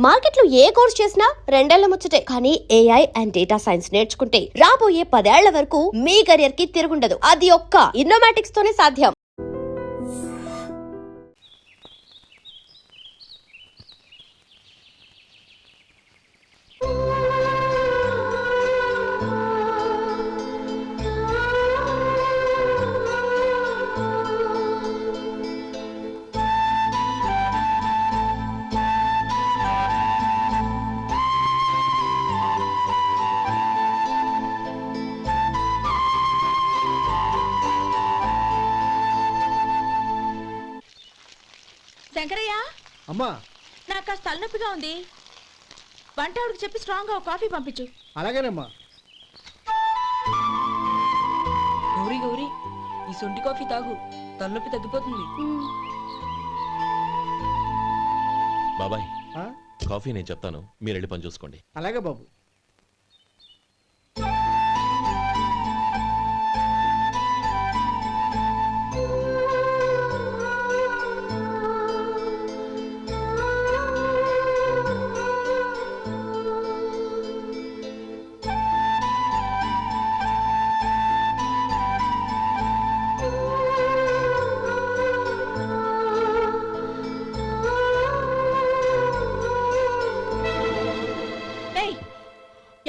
మార్కెట్లో ఏ కోర్స్ చేసినా రెండేళ్ల ముచ్చటే. కానీ ఏఐ అండ్ డేటా సైన్స్ నేర్చుకుంటే రాబోయే 10 ఏళ్ల వరకు మీ కెరియర్ కి తిరుగుండదు. అది ఒక్క ఇన్నోమాటిక్స్ తోనే సాధ్యం. శంకరయ్య, అమ్మా, నాకు కాస్త తలనొప్పిగా ఉంది. వంటవాడికి చెప్పి స్ట్రాంగ్ గా కాఫీ పంపించు. అలాగేనమ్మా. గౌరీ గౌరీ, ఈ సొంటి కాఫీ తాగు, తలనొప్పి తగ్గిపోతుంది. బాబాయ్, కాఫీ నేను చెప్తాను, మీరు వెళ్ళి పని చూసుకోండి. అలాగే బాబు.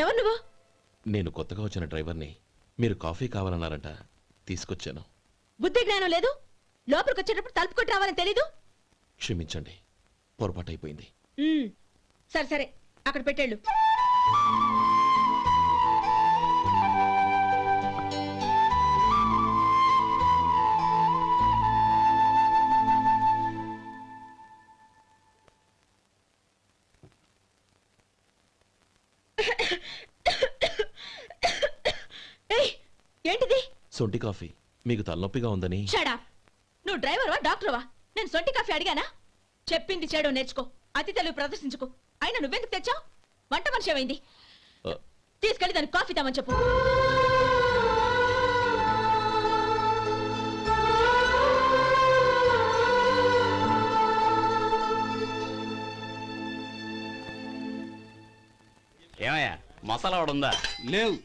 ఎవరు నువ్వు? నేను కొత్తగా వచ్చిన డ్రైవర్ని. మీరు కాఫీ కావాలన్నారంట, తీసుకొచ్చాను. బుద్ధి జ్ఞానం లేదు. లోపలికి వచ్చేటప్పుడు తలుపు కొట్టి రావాలని తెలీదు. క్షమించండి, పొరపాటు అయిపోయింది. సరే సరే, అక్కడ పెట్టేళ్ళు. ఏంటిది? సొంటి కాఫీ. మీకు తలనొప్పిగా ఉందని. Shut up. నువ్వు డ్రైవర్వా డాక్టర్వా? నేను సొంటి కాఫీ అడిగానా? చెప్పింది చేయడం నేర్చుకో, అతి తెలివి ప్రదర్శించుకో. అయినా నువ్వెందుకు తెచ్చావు? వంట మనిషి ఏమైంది? తీసుకెళ్ళి దానికి కాఫీ తామని చెప్పు. ఏమయ్యా, మసాలా వడ ఉందా? లేవు.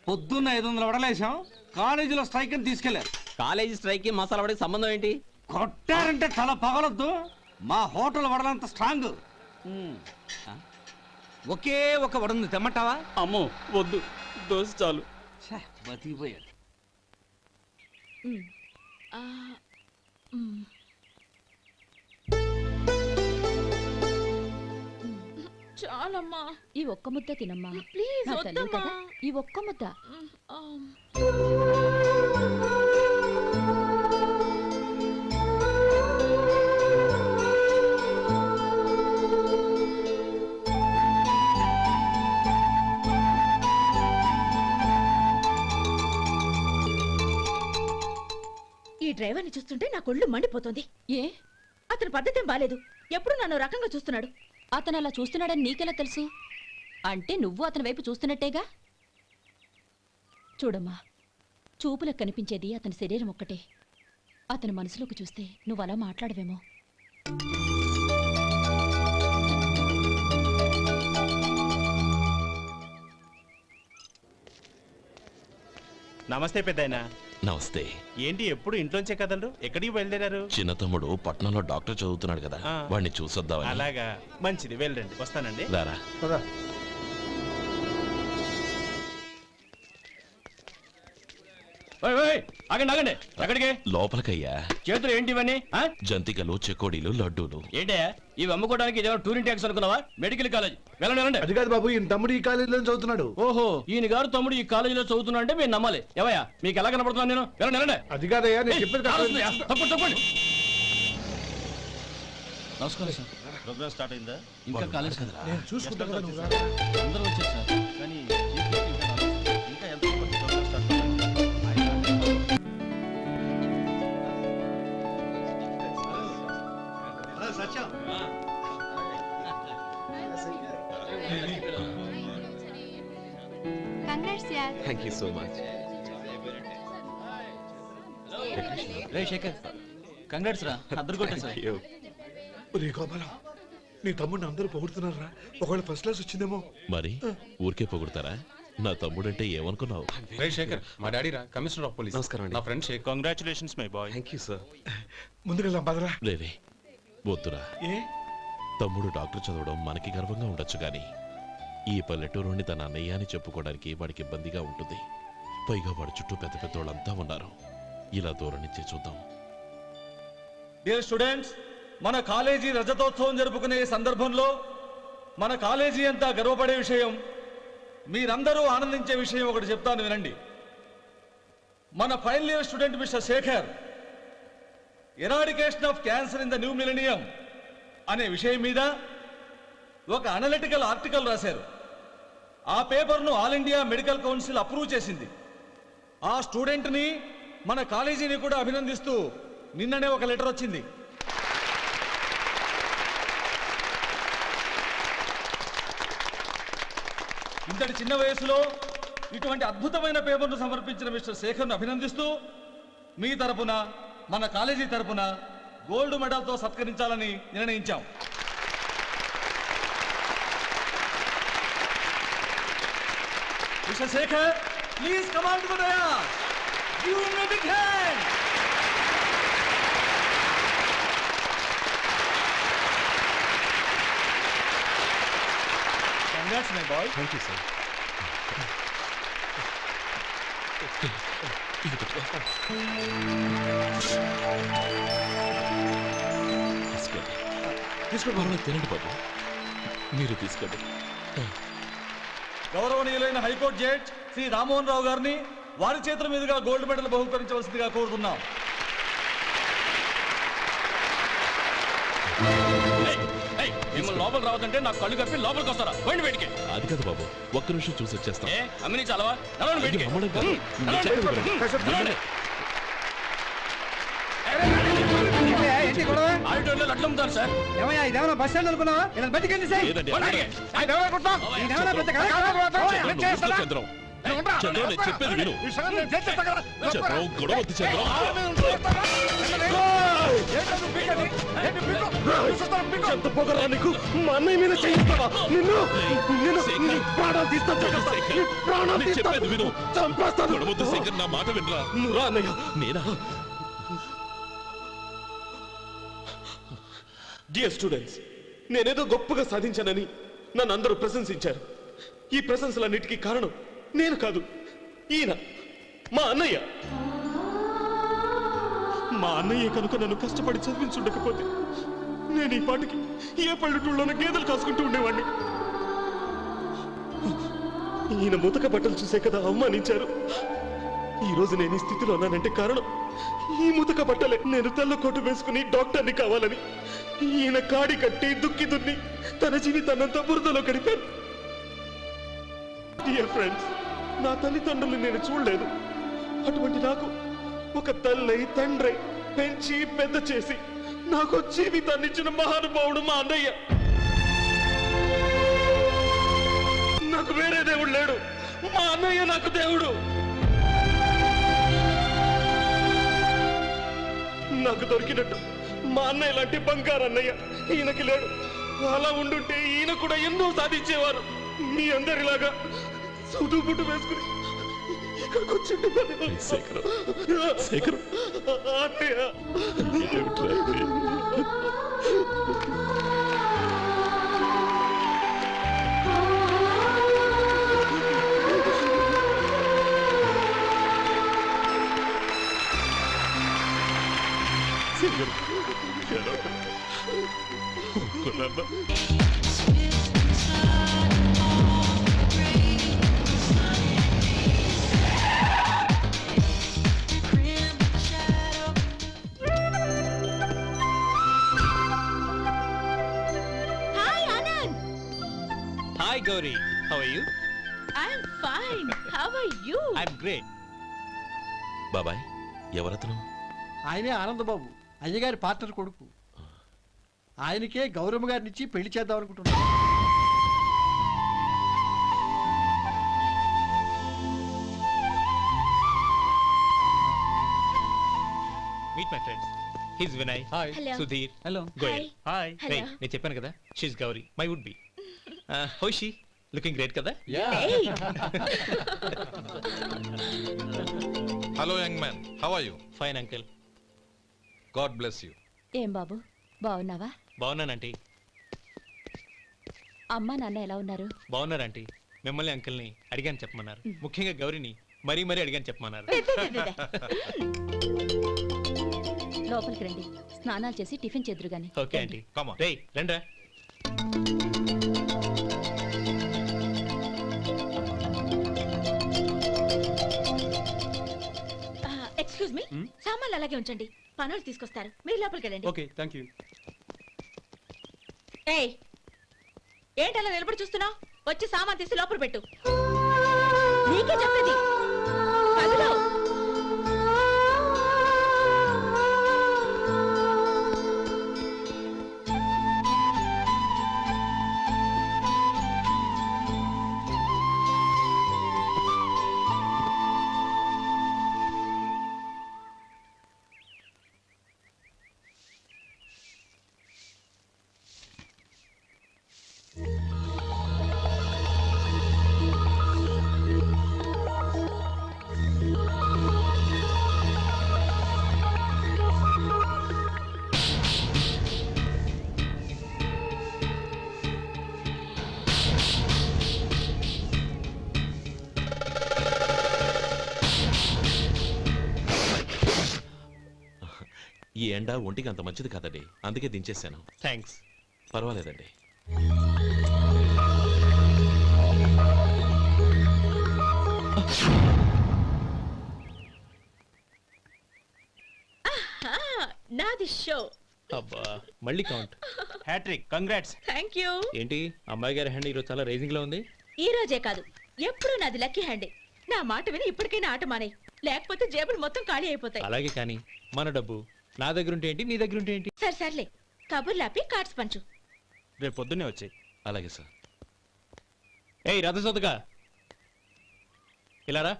పొద్దున్న 500 వడలేసాం. కాలేజీలో స్ట్రైక్ అని తీసుకెళ్లారు. కాలేజీ స్ట్రైక్ కి మసాలా వడకి సంబంధం ఏంటి? కొట్టారంటే తల పగలొద్దు. మా హోటల్ వడలంత స్ట్రాంగ్. ఒకే ఒక వడుంది, తెమ్మంటావా? అమ్మో వద్దు, దోశ చాలు. బతికిపోయాడు. చాలమ్మా, ఈ ఒక్క ముద్ద తినమ్మా. ప్లీజ్ నా తల్లి వద్దమ్మా. కదా, ఈ ఒక్క ముద్ద. ఈ డ్రైవర్ని చూస్తుంటే నా కొళ్ళు మండిపోతుంది. ఏ, అతని పద్ధతేం బాలేదు. ఎప్పుడు నన్ను రకంగా చూస్తున్నాడు. అతను అలా చూస్తున్నాడని నీకెలా తెలుసు? అంటే నువ్వు అతని వైపు చూస్తున్నట్టేగా. చూడమ్మా, చూపులకు కనిపించేది అతని శరీరం ఒక్కటే. అతని మనసులోకి చూస్తే నువ్వు అలా మాట్లాడవేమో. నమస్తే పెద్దాయనా. నమస్తే. ఏంటి ఎప్పుడు ఇంట్లోంచే కదలరు? ఎక్కడికి బయలుదేరారు? చిన్న తమ్ముడు పట్నంలో డాక్టర్ చదువుతున్నాడు కదా, వాడిని చూసొద్దామని. అలాగా, మంచిది, వెళ్ళండి. వస్తానండి. రారా. ఆగండి ఆగండి, ఎక్కడికి? లోపలికయ్యా. చేతులు ఏంటి ఇవన్నీ? జంతికలు, చెకోడీలు, లడ్డూలు. ఏంటయ్యా ఇవి అమ్ముకోవడానికి ఇదేమో టూరింగ్ ట్యాక్స్ అనుకున్నావా? Medical college. వెళ్ళండి వెళ్ళండి. అది కాదు బాబు, ఈయన తమ్ముడు ఈ కాలేజీలో చదువుతున్నాడు. ఓహో, ఈయన గారు తమ్ముడు ఈ కాలేజీలో చదువుతున్నా అంటే మీరు నమ్మాలి. ఏవయ్యా, మీకు ఎలా కనపడుతున్నాను నేను? వెళ్ళండి వెళ్ళండి. అది కాదయ్యా, నేను చెప్పేది తప్పండి తప్పండి. నమస్కారం సార్. ప్రోగ్రామ్ స్టార్ట్ అయిందా? ఇంకా కాలేజ్ కదా. నేను చూసుకుంటా కదా, నువ్వు రా. అందరూ వచ్చారు సార్. కానీ ఇంకా ఎంత ప్రోగ్రామ్ స్టార్ట్ అవ్వాలి? Thank you so much. రే శేఖర్, కంగ్రాట్స్ రా, అద్దరు కొట్టా సార్. ఒరే గోపాలం, నీ తమ్ముడిని అందరూ పొగుడుతున్నారా? ఒకవేళ ఫస్ట్ క్లాస్ వచ్చిందేమో. మరి ఊరికే పొగుడతారా? నా తమ్ముడంటే ఏమనుకున్నావు? రే శేఖర్, మా డాడీ రా, కమిషనర్ ఆఫ్ పోలీస్. నమస్కారం అండి. నా friend Shekhar. Congratulations my boy. Thank you sir. ముందుకెళ్దాం పదరా. లేదే వద్దురా. ఏ తమ్ముడు డాక్టర్ చదవడం మనకి గర్వంగా ఉండొచ్చు కానీ ఈ పల్లెటూరుని తన అన్నయ్య అని చెప్పుకోవడానికి వాడికి ఇబ్బందిగా ఉంటుంది. పైగా వాడి చుట్టూ పెద్ద పెద్దోళ్ళంతా ఉన్నారు. ఇలా దూరం నుంచి చూద్దాం. డియర్ స్టూడెంట్స్, మన కాలేజీ రజతోత్సవం జరుపుకునే ఈ సందర్భంలో మన కాలేజీ అంతా గర్వపడే విషయం, మీరందరూ ఆనందించే విషయం ఒకటి చెప్తాను వినండి. మన final year student mister Shekhar eradication of cancer in the new millennium అనే విషయం మీద ఒక అనలిటికల్ ఆర్టికల్ రాశారు. ఆ పేపర్ను all India medical council approve చేసింది. ఆ స్టూడెంట్ని మన కాలేజీని కూడా అభినందిస్తూ నిన్ననే ఒక లెటర్ వచ్చింది. ఇంతటి చిన్న వయసులో ఇటువంటి అద్భుతమైన పేపర్ను సమర్పించిన మిస్టర్ శేఖర్ను అభినందిస్తూ మీ తరపున మన కాలేజీ తరపున గోల్డ్ మెడల్తో సత్కరించాలని నిర్ణయించాం. Mister Shekhar, please come on to the dais. Give him a big hand. Congrats my boy. Thank you sir. తీసుకోండి. తినండి బాబు, మీరు తీసుకోండి. గౌరవనీయులైన హైకోర్టు జడ్జ్ శ్రీ రామ్మోహన్ రావు గారిని వారి చేతుల మీదుగా గోల్డ్ మెడల్ బహుకరించవలసిందిగా కోరుతున్నాం. మిమ్మల్ని లోపల రావద్దంటే నాకు కళ్ళు కప్పి లోపలికి వస్తారా? పోయింది బయటికి. అది కాదు బాబు, ఒక్క నిమిషం చూసి వచ్చేస్తాం. అమ్మిని చాలవా? నడవండి బయటికి. అమ్మడం కాదు, మీరు చెప్పేది వినండి. వినండి. ఆడిటోరియంలో లడ్లు అమ్ముతారు సార్. ఇదేమన్నా బస్ స్టాండ్ అనుకున్నావా? బయటికి లేదండి, చంద్రం, చంద్రం, నేను చెప్పేది విను. చంద్రం, గొడవ వద్దు చంద్రం. ఎంత పొగరా నీకు? మా అన్నయ్య మీద చేయిస్తావా? నిన్ను నిన్ను ప్రాణాలు నేను చెప్పేది విను. చంపేస్తాను. గొడవ వద్దు శేఖర్, నా మాట వినరా. నువ్వు రా అన్నయ్య. నేనా? డియర్ స్టూడెంట్స్, నేనేదో గొప్పగా సాధించానని నన్ను అందరూ ప్రశంసించారు. ఈ ప్రశంసలన్నిటికీ కారణం నేను కాదు, ఈయన మా అన్నయ్య. మా అన్నయ్య కనుక నన్ను కష్టపడి చదివించుండకపోతే నేను ఈ పాటికి ఏ పల్లెటూళ్ళలోనూ గేదెలు కాసుకుంటూ ఉండేవాడిని. ఈయన ముతక బట్టలు చూసే కదా అవమానించారు. ఈ రోజు నేను ఈ స్థితిలో ఉన్నానంటే కారణం ఈ ముతక బట్టలే. నేను తెల్ల కోటు వేసుకుని డాక్టర్ని కావాలని ఈయన కాడి కట్టి దుక్కి దున్ని తన జీవితాన్నంతా బురదలో గడిపారు. డియర్ ఫ్రెండ్స్, నా తల్లిదండ్రులు నేను చూడలేదు. అటువంటి నాకు ఒక తల్లై తండ్రి పెంచి పెద్ద చేసి నాకు జీవితాన్ని ఇచ్చిన మహానుభావుడు మా అన్నయ్య. నాకు వేరే దేవుడు లేడు, మా అన్నయ్య నాకు దేవుడు. నాకు దొరికినట్టు మా అన్నయ్య లాంటి బంగారు అన్నయ్య ఈయనకి లేడు. అలా ఉండుంటే ఈయన కూడా ఎన్నో సాధించేవారు. మీ అందరిలాగా సూటు బుట్టు వేసుకుని ఇక్కడికి వచ్చిండు. శేఖర్, శేఖర్, అన్నయ్య. ఏమిట్రా ఇది? శేఖర్, ఏడవకు. ఊరుకోనన్నా. Hi Anand. Hi Gauri, how are you? I'm fine. How are you? I'm great. బాబాయ్, ఎవరతను? ఆయనే ఆనందబాబు, అయ్యగారి పార్ట్నర్ కొడుకు. ఆయనకే గౌరమ్మ గారిని ఇచ్చి పెళ్లి చేద్దాం అనుకుంటున్నాను. Meet my friends. His Vinay. Hi. Hello. Sudheer. Hello. Goyal. Hi. Hello. నేను చెప్పాను కదా she's Gauri my would be. How she looking great కదా? Hello young man, how are you? Fine uncle. God bless you. ఏం బాబు బాగున్నావా? బాగున్నానంటీ. అమ్మా నాన్న ఎలా ఉన్నారు? బాగున్నారంటీ. మిమ్మల్ని అంకుల్ని అడిగాను చెప్పమన్నారు. ముఖ్యంగా గౌరీని మరీ మరీ అడిగాను చెప్పమన్నారు. లోపలికి రండి, స్నానాలు చేసి టిఫిన్ చేద్దరు గాని. Okay aunty. Come on. రేయ్ రండ్రా. ఎక్స్క్యూజ్ మీ, సామాన్లు అలాగే ఉంచండి, పనులు తీసుకొస్తారు, మీరు లోపలికి వెళ్ళండి. Okay thank you. ఏయ్, ఏంటి అలా నిలబడి చూస్తున్నావు? వచ్చి సామాన్ తీసి లోపల పెట్టు. నీకే చెప్పేది. కదులు. ఈ ఎండ ఒంటికి అంత మంచిది కాదండి, అందుకే దించేశాను. థ్యాంక్స్. పర్వాలేదండి. నాది షో. అబ్బా మళ్ళీ count. Hat trick. Congrats. Thank you. ఏంటి అమ్మాయి గారి హ్యాండ్ ఈరోజు చాలా రైజింగ్ లో ఉంది. ఈ రోజే కాదు, ఎప్పుడు నాది లక్కీ హ్యాండే. నా మాట విని ఇప్పటికైనా ఆట మానే, లేకపోతే జేబులు మొత్తం ఖాళీ అయిపోతాయి. అలాగే కానీ మన డబ్బు నా దగ్గర ఉంటే ఏంటి, నీ దగ్గర ఉంటే ఏంటి? సరే సర్లే, కబుర్లు ఆపి కార్డ్స్ పంచు. రేపు పొద్దున్నే వచ్చాయి. అలాగే సార్. ఏయ్ రథసోదగా ఇలారా.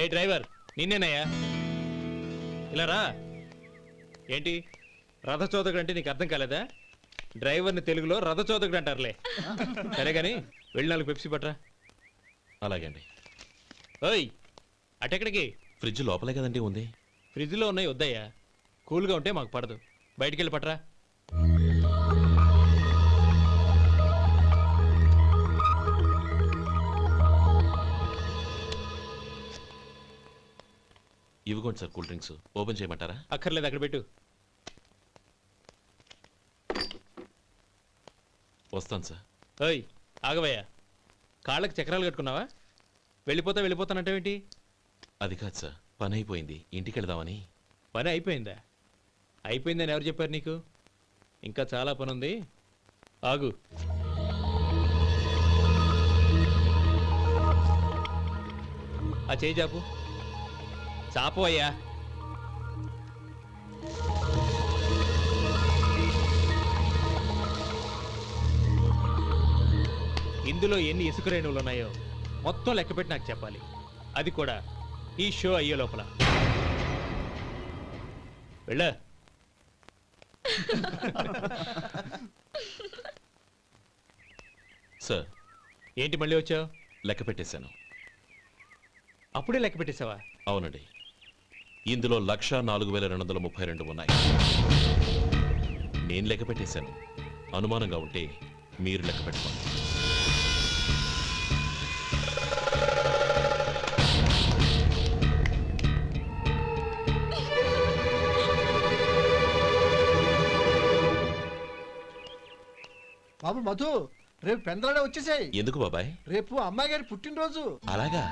ఏ డ్రైవర్ నిన్నేనయ్యా, ఇలారా. ఏంటి రథచోదకుడు అంటే నీకు అర్థం కాలేదా? డ్రైవర్ని తెలుగులో రథచోదకుడు అంటారులే. సరే కానీ వెళ్ళి 4 పెప్సీ పట్రా. అలాగే అండి. ఓయ్ అటెక్కడికి? ఫ్రిడ్జ్ లోపలే కదండి ఉంది. ఫ్రిడ్జ్లో ఉన్నాయి వద్దయ్యా, కూల్గా ఉంటే మాకు పడదు. బయటికి వెళ్ళి పట్రా. ఇవ్వకోండి సార్ కూల్ డ్రింక్స్. ఓపెన్ చేయమంటారా? అక్కర్లేదు, అక్కడ పెట్టు. వస్తాను సార్. ఓయ్ ఆగవయ్యా, కాళ్ళకి చక్రాలు కట్టుకున్నావా? వెళ్ళిపోతానంటావేంటి? అది కాదు సార్, పని అయిపోయింది, ఇంటికి వెళదామని. పని అయిపోయిందా? అయిపోయిందని ఎవరు చెప్పారు నీకు? ఇంకా చాలా పని ఉంది, ఆగు. ఆ చేయి చాపు. చాపు అయ్యా. ఇందులో ఎన్ని ఇసుక రేణువులు ఉన్నాయో మొత్తం లెక్కపెట్టి నాకు చెప్పాలి, అది కూడా ఈ షో అయ్యే లోపల. వెళ్ళ. సార్. ఏంటి మళ్ళీ వచ్చావు? లెక్క పెట్టేశాను. అప్పుడే లెక్క పెట్టేశావా? అవునండి. ఇందులో 1,04,232 ఉన్నాయి. నేను లెక్క పెట్టేశాను. అనుమానంగా ఉంటే మీరు లెక్క పెట్టుకోండి. బాబు మధు, రేపు పెందలాడే వచ్చేసాయి. ఎందుకు బాబాయ్? రేపు అమ్మాయి గారి పుట్టినరోజు. అలాగా?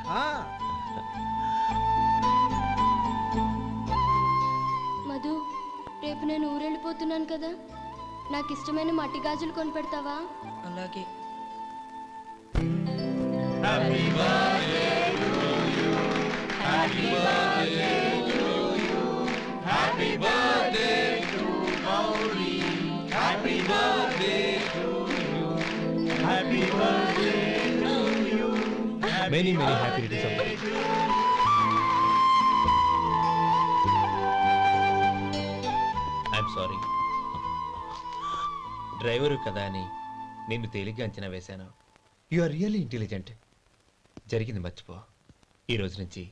మధు, రేపు నేను ఊరెళ్ళిపోతున్నాను కదా, నాకు ఇష్టమైన మట్టి గాజులు కొనిపెడతావా? అలాగే. Many happy returns of the day. Driver కదా అని నిన్ను తేలిగ్గా అంచనా వేశాను. You are really intelligent. జరిగింది మర్చిపో. ఈ రోజు నుంచి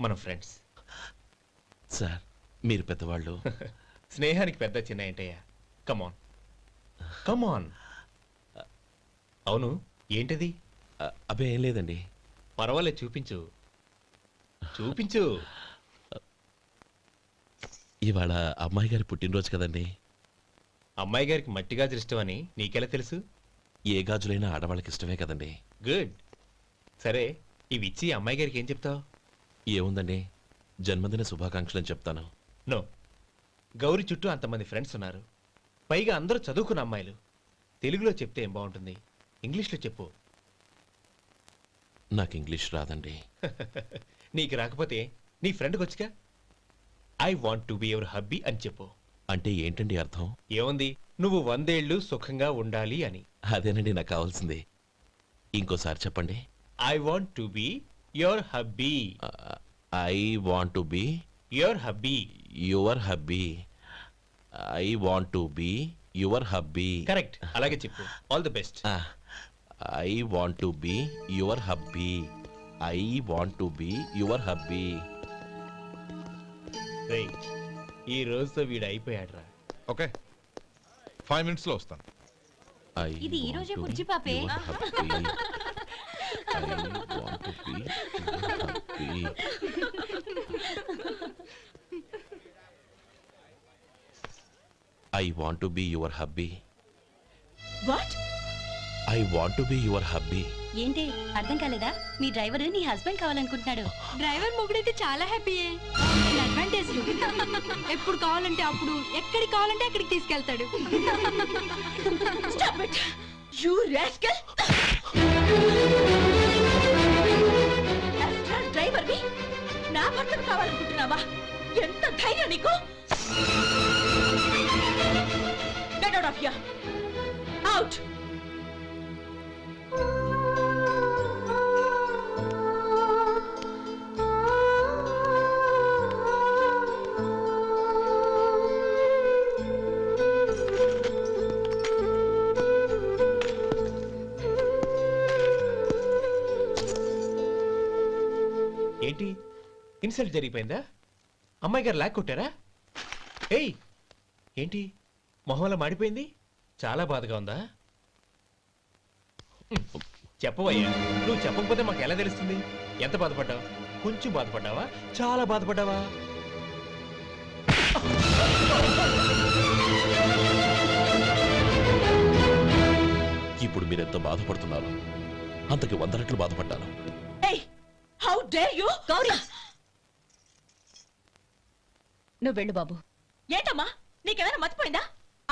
మనం ఫ్రెండ్స్. సార్ మీరు పెద్దవాళ్ళు. స్నేహానికి పెద్ద చిన్న ఏంటయ్యా? కమాన్ కమాన్. అవును, ఏంటది? అబ్బే ఏం లేదండి. పర్వాలేదు, చూపించు చూపించు. ఇవాళ అమ్మాయి గారి పుట్టినరోజు కదండి. అమ్మాయి గారికి మట్టి గాజులు ఇష్టమని నీకెలా తెలుసు? ఏ గాజులైనా ఆడవాళ్ళకి ఇష్టమే కదండి. గుడ్. సరే, ఇవి ఇచ్చి అమ్మాయి గారికి ఏం చెప్తావు? ఏముందండి, జన్మదిన శుభాకాంక్షలు అని చెప్తాను. నో, గౌరీ చుట్టూ అంతమంది ఫ్రెండ్స్ ఉన్నారు, పైగా అందరూ చదువుకున్న అమ్మాయిలు. తెలుగులో చెప్తే ఏం బాగుంటుంది, ఇంగ్లీష్లో చెప్పు. నాకు ఇంగ్లీష్ రాదండి. నీకు రాకపోతే నీ ఫ్రెండ్కి వచ్చిగా I want to be your hubby అని చెప్పు. అంటే ఏంటండి అర్థం? ఏముంది, నువ్వు 100 ఏళ్ళు సుఖంగా ఉండాలి అని. అదేనండి నాకు కావాల్సింది. ఇంకోసారి చెప్పండి. I want to be your hubby. I want to be your hubby. Your hubby. I want to be your hubby. Correct, అలాగే చెప్పు. All the best. I want to be your hubby. I want to be your hubby. ఈ రోజుతో వీడు అయిపోయాడ్రా. Okay, 5 minutes లో వస్తాను. ఇది ఈ రోజే బుజ్జి పాపే. I want to be your hubby. What? I want to be your hubby. ఏంటి అర్థం కాలేదా? మీ డ్రైవర్ నీ హస్బెండ్ కావాలనుకుంటున్నాడు. డ్రైవర్ మొగుడైతే చాలా హ్యాపీయే. అడ్వాంటేజ్ ఎప్పుడు కావాలంటే అప్పుడు, ఎక్కడికి కావాలంటే అక్కడికి తీసుకెళ్తాడు. Stop it! You rascal! Driver వి నా భర్తను కావాలనుకుంటున్నావా? ఎంత ధైర్యం నీకు? Get out of here! Out! ఏంటి, ఇన్సల్ట్ జరిగిపోయిందా? అమ్మాయి గారు లాక్ కొట్టారా? ఏయ్, ఏంటి మొహంలో మాడిపోయింది? చాలా బాధగా ఉందా? చెప్పవయ్యా, నువ్వు చెప్పకపోతే మాకు ఎలా తెలుస్తుంది? ఎంత బాధపడ్డావు? కొంచెం బాధపడ్డావా? చాలా బాధపడ్డావా? ఇప్పుడు మీరెంత బాధపడుతున్నారు, అంతకి 100 రెట్లు బాధపడ్డాను. Hey! How dare you? Gauri, నువ్వు వెళ్ళు బాబు. ఏంటమ్మా, నీకేమైనా మర్చిపోయిందా?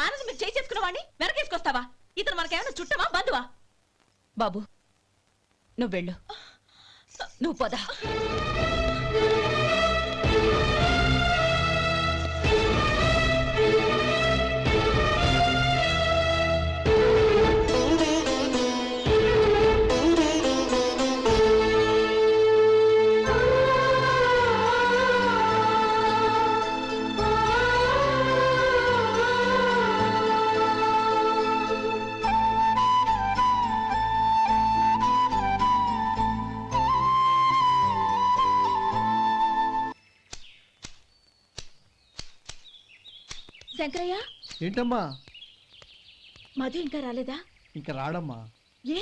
ఆనందం మీరు చేసుకున్న వాడిని వెనకేసుకొస్తావా? ఇతను మనకేమైనా చుట్టమా, బంధువా? బాబు నువ్వు వెళ్ళు. నువ్వు పద. శంకరయ్య, ఏంటమ్మా? మధు ఇంకా రాలేదా? ఇంకా రాడమ్మా. ఏ?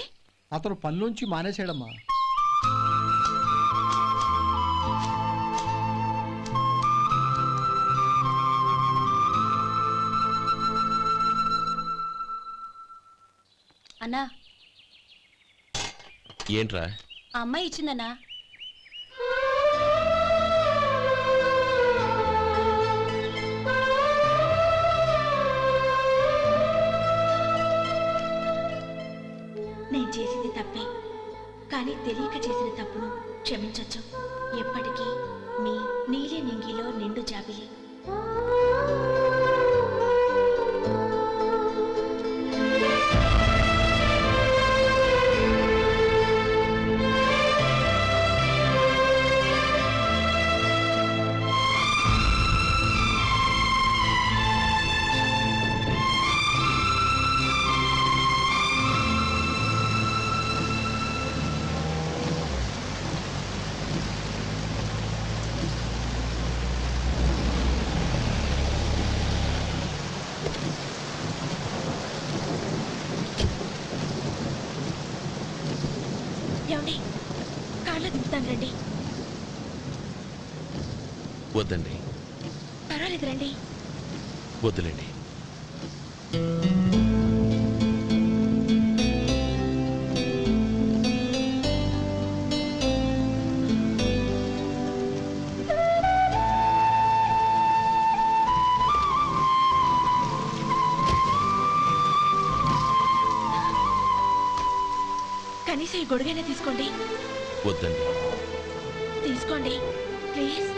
అతను పనిలోంచి మానేశాడమ్మా. అన్నా, ఏంట్రా? ఆ అమ్మాయి ఇచ్చిందన్నా. నేను చేసింది తప్పే, కానీ తెలియక చేసిన తప్పును క్షమించొచ్చు. ఎప్పటికీ మీ నీలి నింగిలో నిండు జాబిలి. వెళ్తాను రండి. వద్దండి, పర్వాలేదు రండి. వద్దులేండి. కనీసం ఈ గొడుగైనా తీసుకోండి. వద్దండి. తీసుకోండి ప్లీజ్.